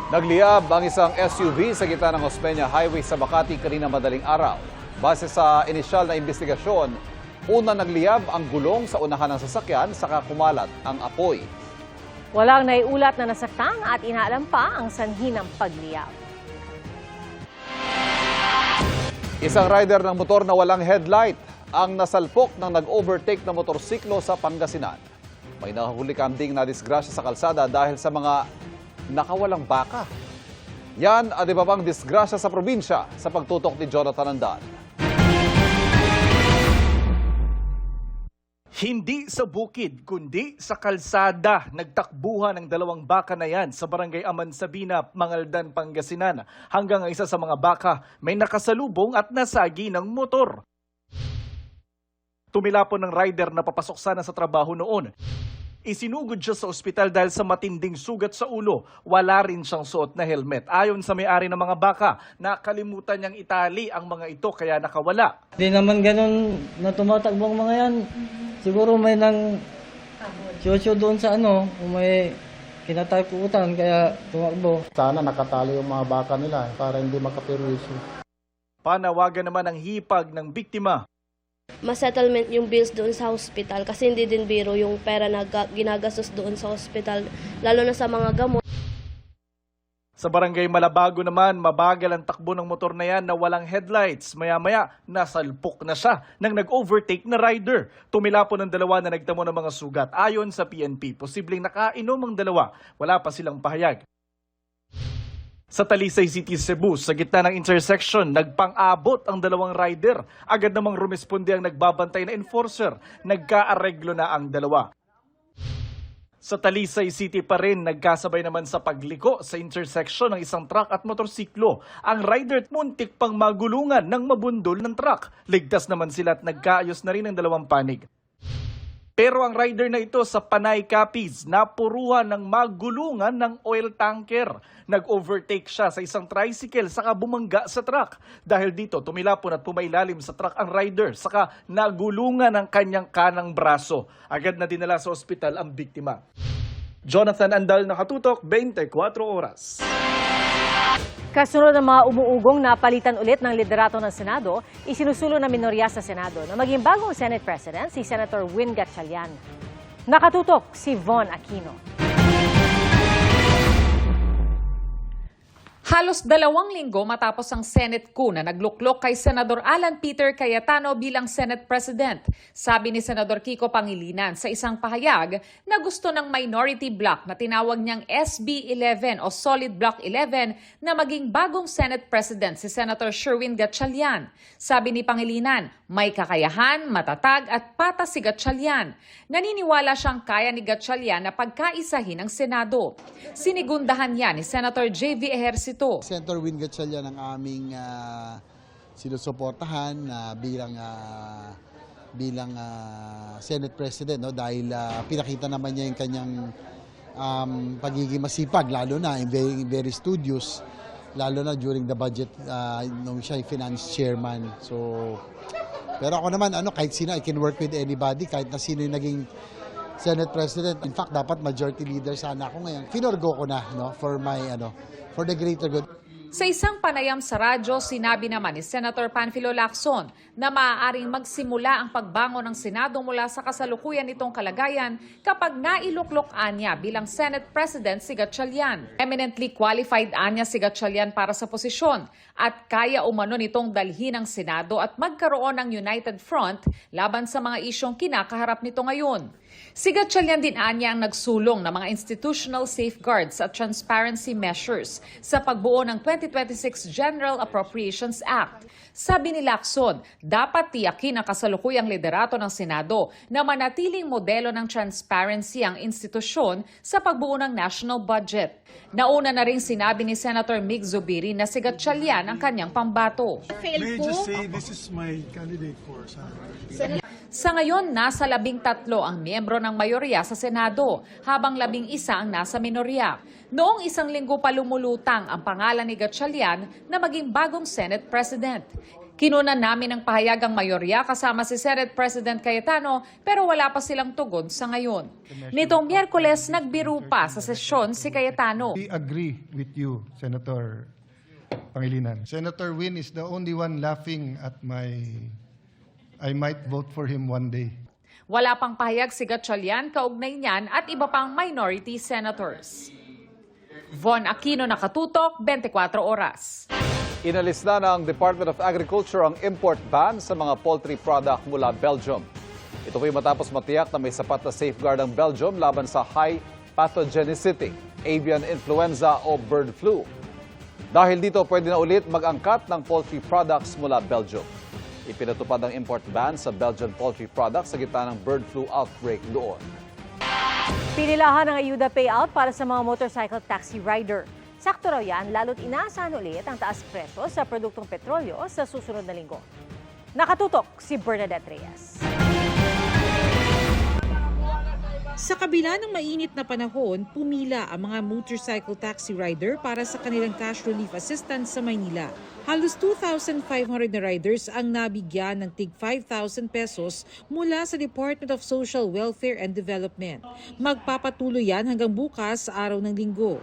Nagliyab ang isang SUV sa gitna ng Osmeña Highway sa Makati kanina madaling araw. Base sa inisyal na investigasyon, una nagliyab ang gulong sa unahan ng sasakyan saka kumalat ang apoy. Walang naiulat na nasaktan at inaalam pa ang sanhi ng pagliyab. Isang rider ng motor na walang headlight ang nasalpok ng nag-overtake na motorsiklo sa Pangasinan. May nahuli kambing na disgrasya sa kalsada dahil sa mga nakawalang baka. Yan at iba pang disgrasya sa probinsya sa pagtutok ni Jonathan Andal. Hindi sa bukid, kundi sa kalsada. Nagtakbuhan ng dalawang baka na yan sa barangay Aman Sabina, Mangaldan, Pangasinan. Hanggang ang isa sa mga baka may nakasalubong at nasagi ng motor. Tumilapon ng rider na papasok sana sa trabaho noon. Isinugod siya sa ospital dahil sa matinding sugat sa ulo. Wala rin siyang suot na helmet. Ayon sa may-ari ng mga baka, nakalimutan niyang itali ang mga ito kaya nakawala. Hindi naman ganun na tumatakbo ang mga yan. Siguro may nang chocho doon sa kung may kinatakutan kaya tumakbo. Sana nakatali yung mga baka nila para hindi makaperwisyo. Panawagan naman ang hipag ng biktima. Mas-settlement yung bills doon sa hospital kasi hindi din biro yung pera na ginagastos doon sa hospital, lalo na sa mga gamot. Sa barangay Malabago naman, mabagal ang takbo ng motor na yan na walang headlights. Maya-maya, nasalpok na siya ng nag-overtake na rider. Tumilapon ng dalawa na nagtamo ng mga sugat. Ayon sa PNP, posibleng nakainom ang dalawa. Wala pa silang pahayag. Sa Talisay City, Cebu, sa gitna ng intersection, nagpang-abot ang dalawang rider. Agad namang rumesponde ang nagbabantay na enforcer. Nagkaareglo na ang dalawa. Sa Talisay City pa rin, nagkasabay naman sa pagliko sa intersection ng isang truck at motorsiklo. Ang rider muntik pang magulungan ng mabundol ng truck. Ligtas naman sila at nagkaayos na rin ang dalawang panig. Pero ang rider na ito sa Panay Capiz, napuruhan ng magulungan ng oil tanker. Nag-overtake siya sa isang tricycle saka bumangga sa truck. Dahil dito, tumilapon at pumailalim sa truck ang rider saka nagulungan ang kanyang kanang braso. Agad na dinala sa ospital ang biktima. Jonathan Andal, nakatutok, 24 oras. Kasunod ng mga umuugong na palitan ulit ng liderato ng Senado, isinusulong ng minorya sa Senado na maging bagong Senate President si Senator Win Gatchalian. Nakatutok si Von Aquino. Halos 2 linggo matapos ang Senate coup na nagluklok kay Senador Alan Peter Cayetano bilang Senate President. Sabi ni Senador Kiko Pangilinan sa isang pahayag na gusto ng minority bloc na tinawag niyang SB 11 o Solid Bloc 11 na maging bagong Senate President si Senator Sherwin Gatchalian. Sabi ni Pangilinan, may kakayahan, matatag at patas si Gatchalian. Naniniwala siyang kaya ni Gatchalian na pagkaisahin ang Senado. Sinigundahan niya ni Senator J.V. Ejercito. Senator Win Gatchalian ang aming sinusuportahan bilang Senate President, no? Dahil pinakita naman niya yung kanyang pagiging masipag, lalo na very studious, lalo na during the budget nung siya yung finance chairman. Pero ako naman, kahit sino, I can work with anybody, kahit na sino yung naging Senate President. In fact, dapat majority leader sana ako ngayon. Finorgo ko na, no, for the greater good. Sa isang panayam sa radyo, sinabi naman ni Senator Panfilo Lacson na maaaring magsimula ang pagbangon ng Senado mula sa kasalukuyan nitong kalagayan kapag nailuklok anya bilang Senate President si Gatchalian. Eminently qualified anya si Gatchalian para sa posisyon at kaya umano nitong dalhin ang Senado at magkaroon ng united front laban sa mga isyong kinakaharap nito ngayon. Si Gatchalian din anya ang nagsulong ng mga institutional safeguards at transparency measures sa pagbuo ng 2026 General Appropriations Act. Sabi ni Lacson, dapat tiyakin ang kasalukuyang liderato ng Senado na manatiling modelo ng transparency ang institusyon sa pagbuo ng national budget. Nauna na rin sinabi ni Senator Mig Zubiri na si Gatchalian ang kanyang pambato. May I just say this is my candidate for Senate. Sa ngayon, nasa 13 ang miyembro ng mayorya sa Senado, habang 11 ang nasa minorya. Noong 1 linggo pa lumulutang ang pangalan ni Gatchalian na maging bagong Senate President. Kinunan namin ang pahayagang mayorya kasama si Senate President Cayetano pero wala pa silang tugon sa ngayon. Nitong Miyerkules, nagbiro pa sa sesyon si Cayetano. We agree with you, Senator Pangilinan. Senator Win is the only one laughing at I might vote for him one day. Wala pang pahayag si Gatchalian kaugnay niyan at iba pang minority senators. Von Aquino, Nakatutok, 24 Oras. Inalis na ng Department of Agriculture ang import ban sa mga poultry product mula Belgium. Ito po'y matapos matiyak na may sapat na safeguard ang Belgium laban sa high pathogenicity, avian influenza o bird flu. Dahil dito, pwede na ulit mag-angkat ng poultry products mula Belgium. Ipinatupad ang import ban sa Belgian poultry products sa gitna ng bird flu outbreak doon. Pinilahan ng ayuda payout para sa mga motorcycle taxi rider. Sakto raw yan, lalo't inaasahan ulit ang taas presyo sa produktong petrolyo sa susunod na linggo. Nakatutok si Bernadette Reyes. Sa kabila ng mainit na panahon, pumila ang mga motorcycle taxi rider para sa kanilang cash relief assistance sa Maynila. Halos 2,500 na riders ang nabigyan ng tig 5,000 pesos mula sa Department of Social Welfare and Development. Magpapatuloy yan hanggang bukas sa araw ng linggo.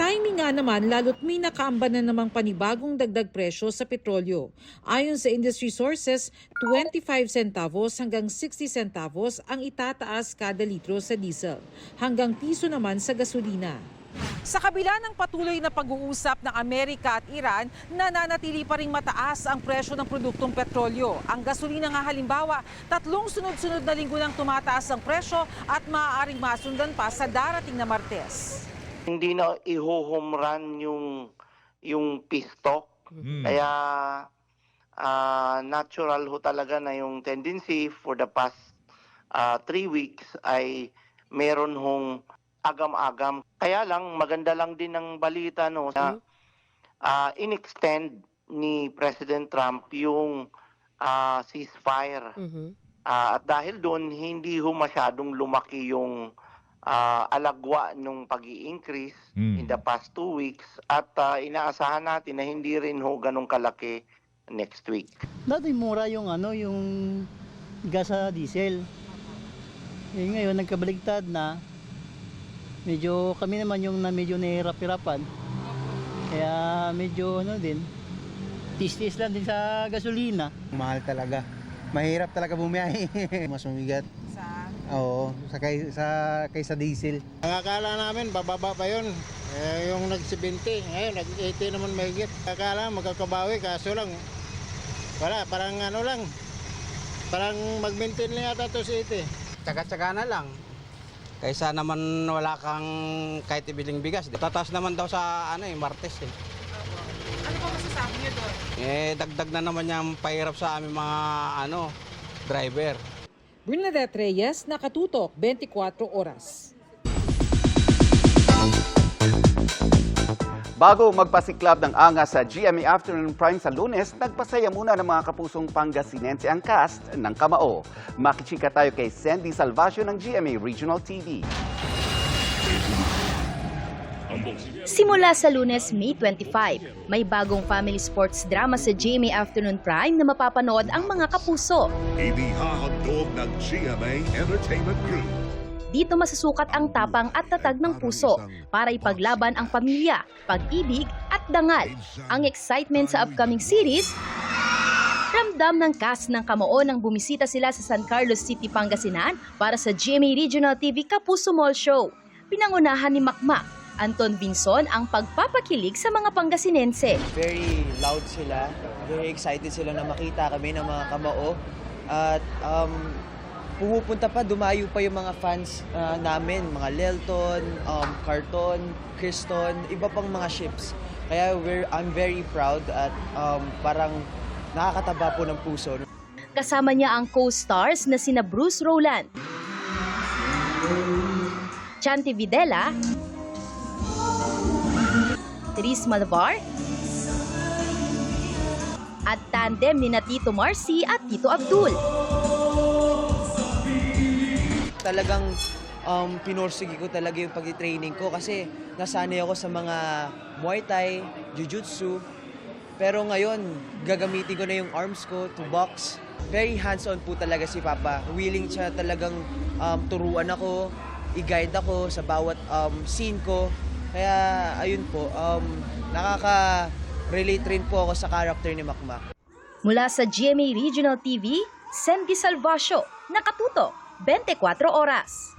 Timing nga naman lalo't may nakaamba na namang panibagong dagdag presyo sa petrolyo. Ayon sa industry sources, 25 centavos hanggang 60 centavos ang itataas kada litro sa diesel, hanggang piso naman sa gasolina. Sa kabila ng patuloy na pag-uusap ng Amerika at Iran, nananatili pa ring mataas ang presyo ng produktong petrolyo. Ang gasolina nga halimbawa, 3 sunod-sunod na linggo nang tumataas ang presyo at maaaring masundan pa sa darating na Martes. Hindi na i-home run yung pistok. Kaya natural ho talaga na yung tendency for the past 3 weeks ay meron hong agam-agam. Kaya lang, maganda lang din ang balita no, na in-extend ni President Trump yung ceasefire. At dahil doon, hindi ho masyadong lumaki yung alagwa nung pag-i-increase in the past 2 weeks at inaasahan natin na hindi rin ho ganong kalaki next week. Dati mura yung yung gas sa diesel. Ngayon nagkabaligtad na. Medyo kami naman yung medyo nahihirap-hirapan. Kaya medyo din. Tis-tis lang din sa gasolina. Mahal talaga. Mahirap talaga bumiyahe. Mas mabigat. Oo, kaysa diesel. Ang akala namin, bababa pa yun. Yung nag-70, ngayon nag-80 naman mahigit. Akala magkakabawi, kaso lang, wala, parang lang. Parang mag-maintain lang yata ito si 80. Tsaga-tsaga na lang. Kaysa naman wala kang kahit ibiling bigas. Tataas naman daw sa Martes eh. Ano ba masasabi niyo doon? Dagdag na naman yung pahirap sa aming mga driver. Bernadette Reyes, Nakatutok, 24 Oras. Bago magpasiklab ng angas sa GMA Afternoon Prime sa Lunes, nagpasaya muna ng mga kapusong Pangasinense ang cast ng Kamao. Makichika tayo kay Sandy Salvacio ng GMA Regional TV. Simula sa Lunes, May 25, may bagong family sports drama sa GMA Afternoon Prime na mapapanood ang mga kapuso. Inihahandog ng GMA Entertainment Group. Dito masusukat ang tapang at tatag ng puso para ipaglaban ang pamilya, pag-ibig at dangal. Ang excitement sa upcoming series, ramdam ng cast ng Kamao nang bumisita sila sa San Carlos City, Pangasinan para sa GMA Regional TV Kapuso Mall Show. Pinangunahan ni Makmak, Anton Vinson ang pagpapakilig sa mga Pangasinense. Very loud sila, very excited sila na makita kami ng mga Kamao. At pumupunta pa, dumayo pa yung mga fans namin, mga Lelton, Carton, Criston, iba pang mga ships. Kaya I'm very proud at parang nakakataba po ng puso. Kasama niya ang co-stars na sina Bruce Rowland, Chanti Videla, Tris Malabar, at tandem ni Tito Marcy at Tito Abdul. Talagang pinursigi ko talaga yung pag-training ko kasi nasanay ako sa mga Muay Thai, Jiu-Jitsu. Pero ngayon, gagamitin ko na yung arms ko to box. Very hands-on po talaga si Papa. Willing siya talagang turuan ako, i-guide ako sa bawat scene ko. Kaya ayun po, nakaka-relate rin po ako sa character ni Makmak. Mula sa GMA Regional TV, Sandy Salvacio, nakatutok 24 oras.